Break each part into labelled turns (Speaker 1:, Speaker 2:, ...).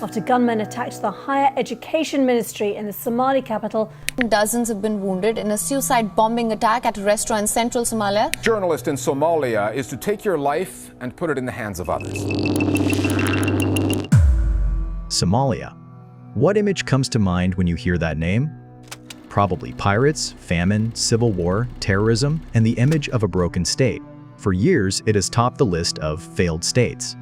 Speaker 1: after gunmen attacked the higher education ministry in the Somali capital.
Speaker 2: Dozens have been wounded in a suicide bombing attack at a restaurant in central Somalia.
Speaker 3: Journalist in Somalia is to take your life and put it in the hands of others.
Speaker 4: Somalia. What image comes to mind when you hear that name? Probably pirates, famine, civil war, terrorism, and the image of a broken state. For years, it has topped the list of failed states.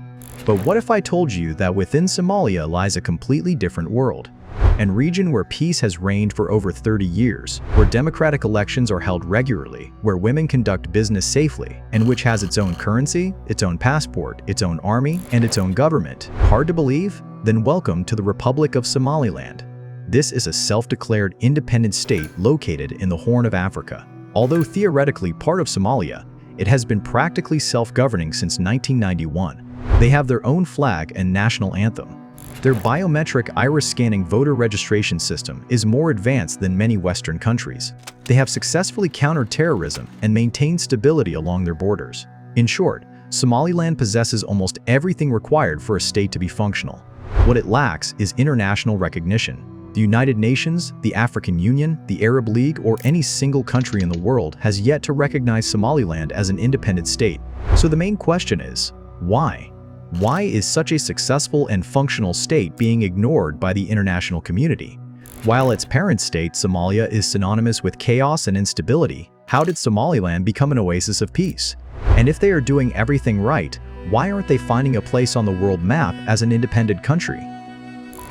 Speaker 4: But what if I told you that within Somalia lies a completely different world? An region where peace has reigned for over 30 years, where democratic elections are held regularly, where women conduct business safely, and which has its own currency, its own passport, its own army, and its own government. Hard to believe? Then welcome to the Republic of Somaliland. This is a self-declared independent state located in the Horn of Africa. Although theoretically part of Somalia, it has been practically self-governing since 1991. They have their own flag and national anthem. Their biometric iris-scanning voter registration system is more advanced than many Western countries. They have successfully countered terrorism and maintained stability along their borders. In short, Somaliland possesses almost everything required for a state to be functional. What it lacks is international recognition. The United Nations, the African Union, the Arab League, or any single country in the world has yet to recognize Somaliland as an independent state. So the main question is, why? Why is such a successful and functional state being ignored by the international community? While its parent state, Somalia, is synonymous with chaos and instability, how did Somaliland become an oasis of peace? And if they are doing everything right, why aren't they finding a place on the world map as an independent country?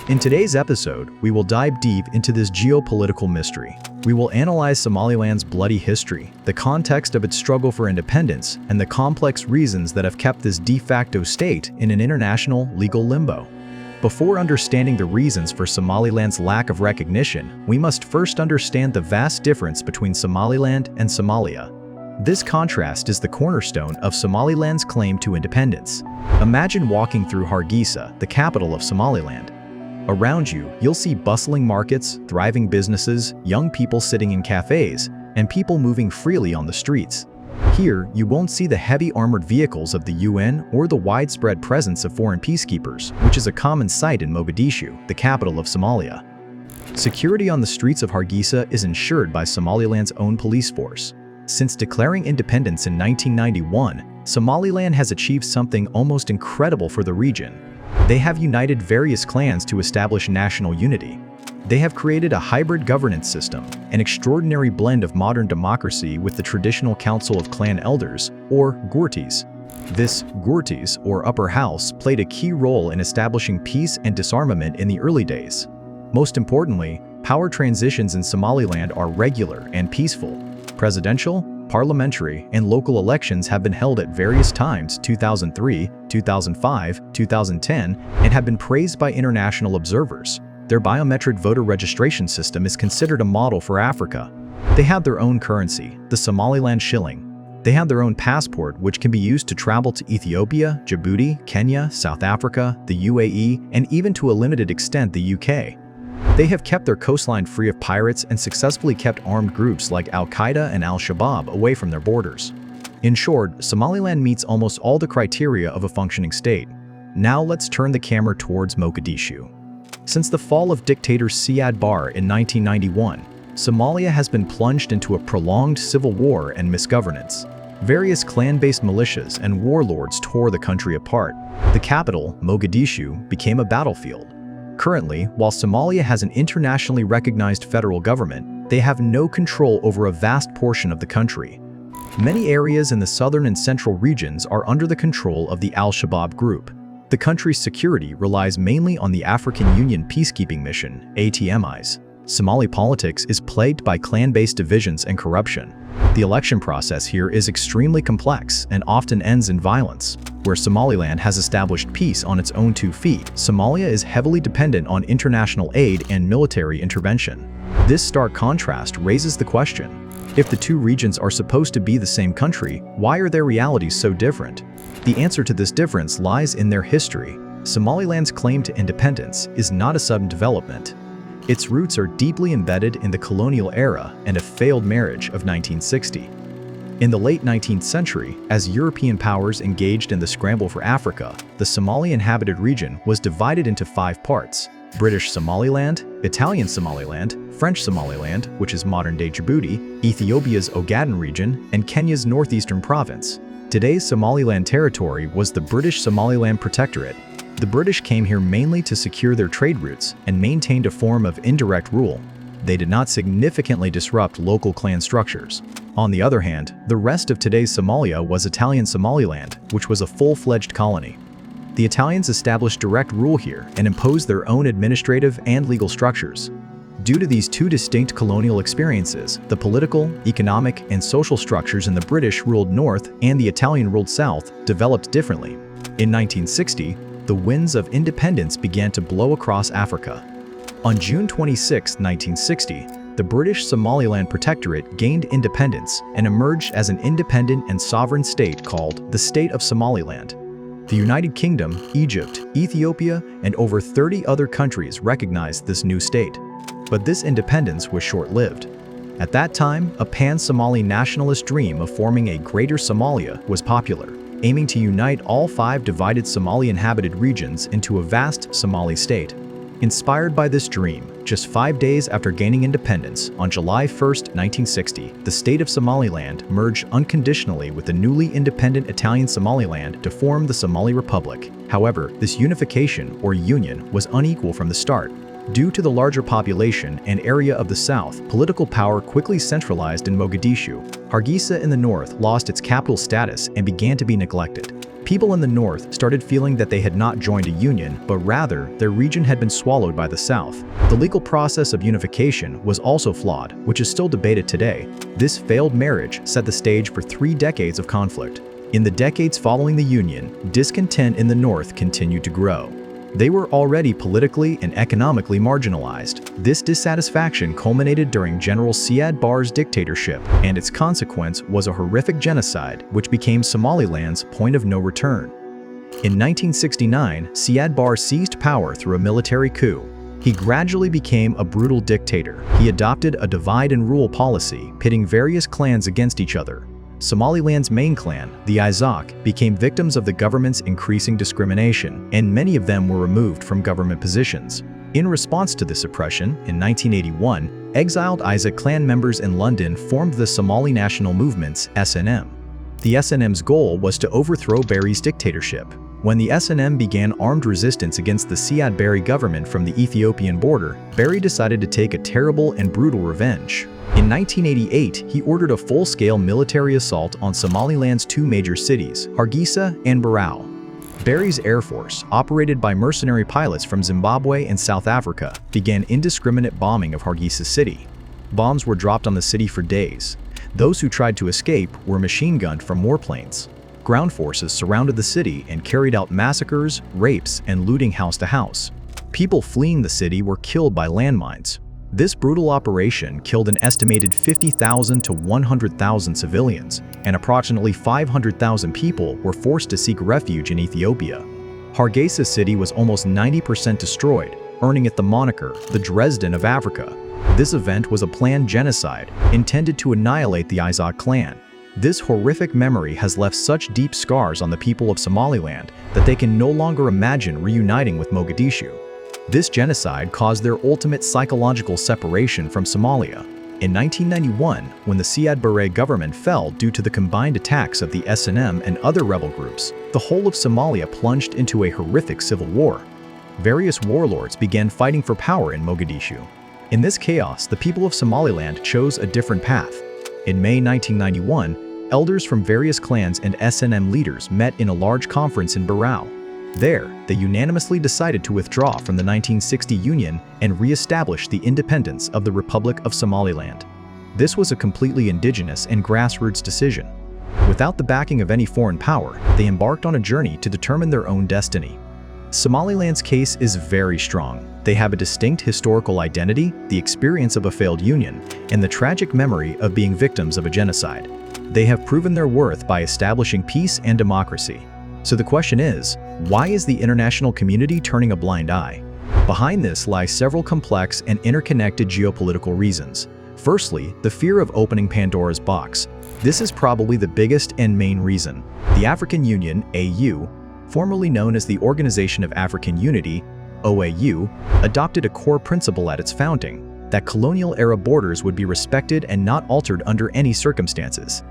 Speaker 4: In today's episode, we will dive deep into this geopolitical mystery. We will analyze Somaliland's bloody history, the context of its struggle for independence, and the complex reasons that have kept this de facto state in an international legal limbo. Before understanding the reasons for Somaliland's lack of recognition, we must first understand the vast difference between Somaliland and Somalia. This contrast is the cornerstone of Somaliland's claim to independence. Imagine walking through Hargeisa, the capital of Somaliland. Around you, you'll see bustling markets, thriving businesses, young people sitting in cafes, and people moving freely on the streets. Here, you won't see the heavy armored vehicles of the UN or the widespread presence of foreign peacekeepers, which is a common sight in Mogadishu, the capital of Somalia. Security on the streets of Hargeisa is ensured by Somaliland's own police force. Since declaring independence in 1991, Somaliland has achieved something almost incredible for the region. They have united various clans to establish national unity. They have created a hybrid governance system, an extraordinary blend of modern democracy with the traditional council of clan elders, or Gurtis. This Gurtis, or upper house, played a key role in establishing peace and disarmament in the early days. Most importantly, power transitions in Somaliland are regular and peaceful. Presidential, parliamentary, and local elections have been held at various times 2003, 2005, 2010, and have been praised by international observers. Their biometric voter registration system is considered a model for Africa. They have their own currency, the Somaliland shilling. They have their own passport, which can be used to travel to Ethiopia, Djibouti, Kenya, South Africa, the UAE, and even to a limited extent the UK. They have kept their coastline free of pirates and successfully kept armed groups like Al-Qaeda and Al-Shabaab away from their borders. In short, Somaliland meets almost all the criteria of a functioning state. Now let's turn the camera towards Mogadishu. Since the fall of dictator Siad Barre in 1991, Somalia has been plunged into a prolonged civil war and misgovernance. Various clan-based militias and warlords tore the country apart. The capital, Mogadishu, became a battlefield. Currently, while Somalia has an internationally recognized federal government, they have no control over a vast portion of the country. Many areas in the southern and central regions are under the control of the Al-Shabaab group. The country's security relies mainly on the African Union Peacekeeping Mission, ATMIs. Somali politics is plagued by clan-based divisions and corruption. The election process here is extremely complex and often ends in violence. Where Somaliland has established peace on its own 2 feet, Somalia is heavily dependent on international aid and military intervention. This stark contrast raises the question: if the 2 regions are supposed to be the same country, why are their realities so different? The answer to this difference lies in their history. Somaliland's claim to independence is not a sudden development. Its roots are deeply embedded in the colonial era and a failed marriage of 1960. In the late 19th century, as European powers engaged in the scramble for Africa, the Somali-inhabited region was divided into 5 parts: British Somaliland, Italian Somaliland, French Somaliland, which is modern-day Djibouti, Ethiopia's Ogaden region, and Kenya's northeastern province. Today's Somaliland territory was the British Somaliland Protectorate. The British came here mainly to secure their trade routes and maintained a form of indirect rule. They did not significantly disrupt local clan structures. On the other hand, the rest of today's Somalia was Italian Somaliland, which was a full-fledged colony. The Italians established direct rule here and imposed their own administrative and legal structures. Due to these 2 distinct colonial experiences, the political, economic, and social structures in the British-ruled north and the Italian-ruled south developed differently. In 1960, the winds of independence began to blow across Africa. On June 26, 1960, the British Somaliland Protectorate gained independence and emerged as an independent and sovereign state called the State of Somaliland. The United Kingdom, Egypt, Ethiopia, and over 30 other countries recognized this new state. But this independence was short-lived. At that time, a pan-Somali nationalist dream of forming a Greater Somalia was popular, aiming to unite all 5 divided Somali-inhabited regions into a vast Somali state. Inspired by this dream, just 5 days after gaining independence, on July 1, 1960, the state of Somaliland merged unconditionally with the newly independent Italian Somaliland to form the Somali Republic. However, this unification, or union, was unequal from the start. Due to the larger population and area of the south, political power quickly centralized in Mogadishu. Hargeisa in the north lost its capital status and began to be neglected. People in the north started feeling that they had not joined a union, but rather, their region had been swallowed by the south. The legal process of unification was also flawed, which is still debated today. This failed marriage set the stage for 3 decades of conflict. In the decades following the union, discontent in the north continued to grow. They were already politically and economically marginalized. This dissatisfaction culminated during General Siad Barre's dictatorship, and its consequence was a horrific genocide which became Somaliland's point of no return. In 1969, Siad Barre seized power through a military coup. He gradually became a brutal dictator. He adopted a divide-and-rule policy, pitting various clans against each other. Somaliland's main clan, the Isaaq, became victims of the government's increasing discrimination, and many of them were removed from government positions. In response to this oppression, in 1981, exiled Isaaq clan members in London formed the Somali National Movement's SNM. The SNM's goal was to overthrow Barre's dictatorship. When the SNM began armed resistance against the Siad Barre government from the Ethiopian border, Barre decided to take a terrible and brutal revenge. In 1988, he ordered a full-scale military assault on Somaliland's 2 major cities, Hargeisa and Barrow. Barre's Air Force, operated by mercenary pilots from Zimbabwe and South Africa, began indiscriminate bombing of Hargeisa city. Bombs were dropped on the city for days. Those who tried to escape were machine-gunned from warplanes. Ground forces surrounded the city and carried out massacres, rapes, and looting house to house. People fleeing the city were killed by landmines. This brutal operation killed an estimated 50,000 to 100,000 civilians, and approximately 500,000 people were forced to seek refuge in Ethiopia. Hargeisa city was almost 90% destroyed, earning it the moniker, the Dresden of Africa. This event was a planned genocide intended to annihilate the Isaaq clan. This horrific memory has left such deep scars on the people of Somaliland that they can no longer imagine reuniting with Mogadishu. This genocide caused their ultimate psychological separation from Somalia. In 1991, when the Siad Barre government fell due to the combined attacks of the SNM and other rebel groups, the whole of Somalia plunged into a horrific civil war. Various warlords began fighting for power in Mogadishu. In this chaos, the people of Somaliland chose a different path. In May 1991, elders from various clans and SNM leaders met in a large conference in Barrow. There, they unanimously decided to withdraw from the 1960 Union and re-establish the independence of the Republic of Somaliland. This was a completely indigenous and grassroots decision. Without the backing of any foreign power, they embarked on a journey to determine their own destiny. Somaliland's case is very strong. They have a distinct historical identity, the experience of a failed union, and the tragic memory of being victims of a genocide. They have proven their worth by establishing peace and democracy. So the question is, why is the international community turning a blind eye? Behind this lie several complex and interconnected geopolitical reasons. Firstly, the fear of opening Pandora's box. This is probably the biggest and main reason. The African Union, AU, formerly known as the Organization of African Unity, OAU, adopted a core principle at its founding, that colonial-era borders would be respected and not altered under any circumstances.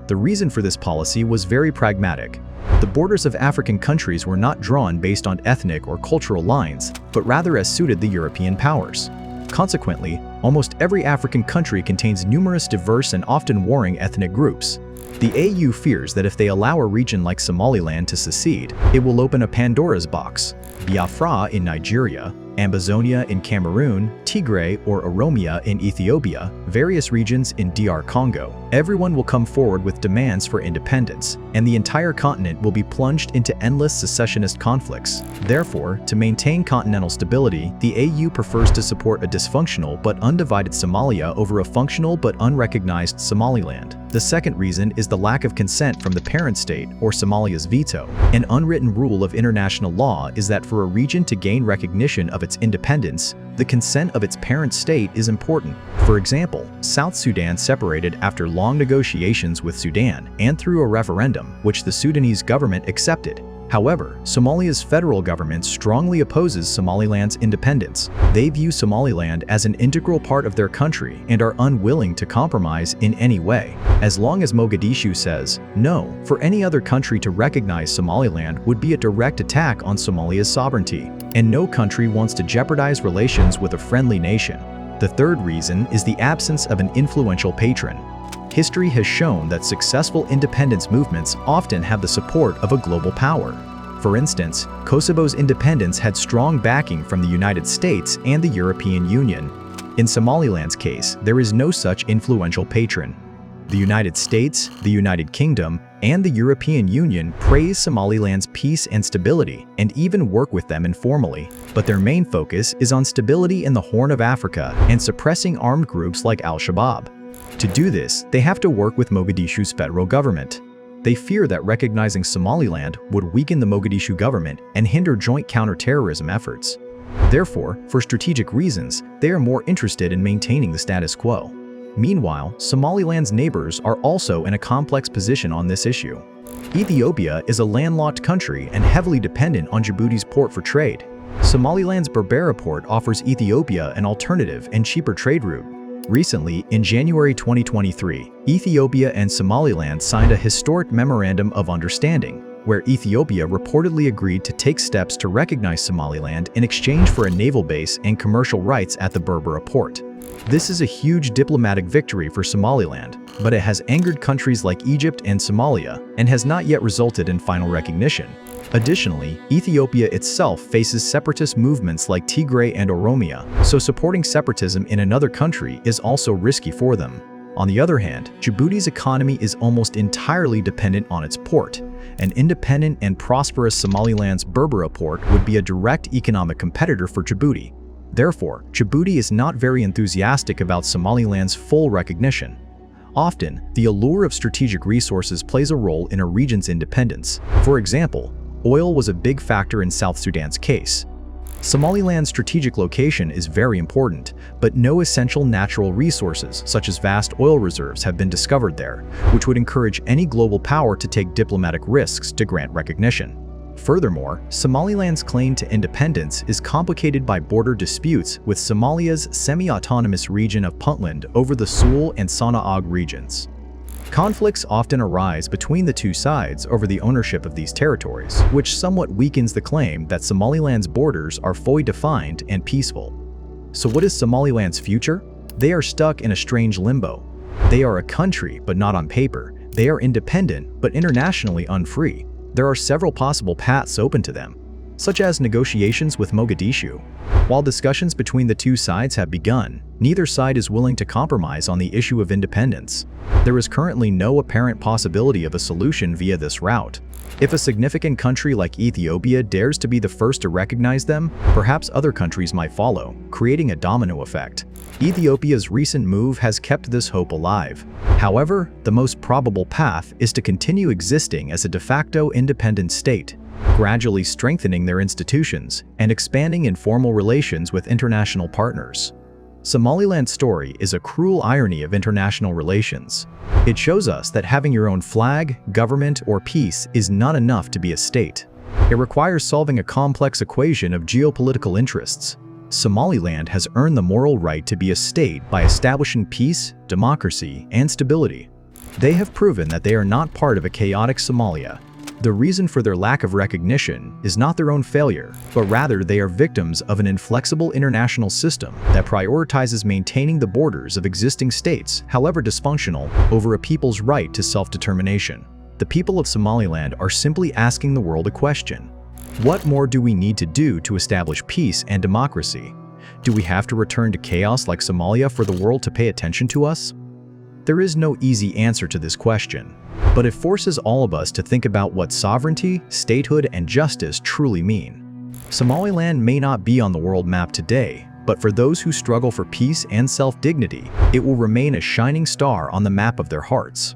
Speaker 4: The reason for this policy was very pragmatic. The borders of African countries were not drawn based on ethnic or cultural lines, but rather as suited the European powers. Consequently, almost every African country contains numerous diverse and often warring ethnic groups. The AU fears that if they allow a region like Somaliland to secede, it will open a Pandora's box. Biafra in Nigeria, Ambazonia in Cameroon, Tigray or Oromia in Ethiopia, various regions in DR Congo. Everyone will come forward with demands for independence, and the entire continent will be plunged into endless secessionist conflicts. Therefore, to maintain continental stability, the AU prefers to support a dysfunctional but undivided Somalia over a functional but unrecognized Somaliland. The second reason is the lack of consent from the parent state, or Somalia's veto. An unwritten rule of international law is that for a region to gain recognition of its independence, the consent of its parent state is important. For example, South Sudan separated after long negotiations with Sudan and through a referendum, which the Sudanese government accepted. However, Somalia's federal government strongly opposes Somaliland's independence. They view Somaliland as an integral part of their country and are unwilling to compromise in any way. As long as Mogadishu says no, for any other country to recognize Somaliland would be a direct attack on Somalia's sovereignty, and no country wants to jeopardize relations with a friendly nation. The third reason is the absence of an influential patron. History has shown that successful independence movements often have the support of a global power. For instance, Kosovo's independence had strong backing from the United States and the European Union. In Somaliland's case, there is no such influential patron. The United States, the United Kingdom, and the European Union praise Somaliland's peace and stability and even work with them informally, but their main focus is on stability in the Horn of Africa and suppressing armed groups like Al-Shabaab. To do this, they have to work with Mogadishu's federal government. They fear that recognizing Somaliland would weaken the Mogadishu government and hinder joint counterterrorism efforts. Therefore, for strategic reasons, they are more interested in maintaining the status quo. Meanwhile, Somaliland's neighbors are also in a complex position on this issue. Ethiopia is a landlocked country and heavily dependent on Djibouti's port for trade. Somaliland's Berbera port offers Ethiopia an alternative and cheaper trade route. Recently, in January 2023, Ethiopia and Somaliland signed a historic Memorandum of Understanding, where Ethiopia reportedly agreed to take steps to recognize Somaliland in exchange for a naval base and commercial rights at the Berbera port. This is a huge diplomatic victory for Somaliland, but it has angered countries like Egypt and Somalia and has not yet resulted in final recognition. Additionally, Ethiopia itself faces separatist movements like Tigray and Oromia, so supporting separatism in another country is also risky for them. On the other hand, Djibouti's economy is almost entirely dependent on its port. An independent and prosperous Somaliland's Berbera port would be a direct economic competitor for Djibouti. Therefore, Djibouti is not very enthusiastic about Somaliland's full recognition. Often, the allure of strategic resources plays a role in a region's independence. For example, oil was a big factor in South Sudan's case. Somaliland's strategic location is very important, but no essential natural resources, such as vast oil reserves, have been discovered there, which would encourage any global power to take diplomatic risks to grant recognition. Furthermore, Somaliland's claim to independence is complicated by border disputes with Somalia's semi-autonomous region of Puntland over the Sul and Sanaag regions. Conflicts often arise between the two sides over the ownership of these territories, which somewhat weakens the claim that Somaliland's borders are fully defined and peaceful. So what is Somaliland's future? They are stuck in a strange limbo. They are a country, but not on paper. They are independent, but internationally unfree. There are several possible paths open to them, such as negotiations with Mogadishu. While discussions between the two sides have begun, neither side is willing to compromise on the issue of independence. There is currently no apparent possibility of a solution via this route. If a significant country like Ethiopia dares to be the first to recognize them, perhaps other countries might follow, creating a domino effect. Ethiopia's recent move has kept this hope alive. However, the most probable path is to continue existing as a de facto independent state, gradually strengthening their institutions and expanding informal relations with international partners. Somaliland's story is a cruel irony of international relations. It shows us that having your own flag, government, or peace is not enough to be a state. It requires solving a complex equation of geopolitical interests. Somaliland has earned the moral right to be a state by establishing peace, democracy, and stability. They have proven that they are not part of a chaotic Somalia. The reason for their lack of recognition is not their own failure, but rather they are victims of an inflexible international system that prioritizes maintaining the borders of existing states, however dysfunctional, over a people's right to self-determination. The people of Somaliland are simply asking the world a question. What more do we need to do to establish peace and democracy? Do we have to return to chaos like Somalia for the world to pay attention to us? There is no easy answer to this question, but it forces all of us to think about what sovereignty, statehood, and justice truly mean. Somaliland may not be on the world map today, but for those who struggle for peace and self-dignity, it will remain a shining star on the map of their hearts.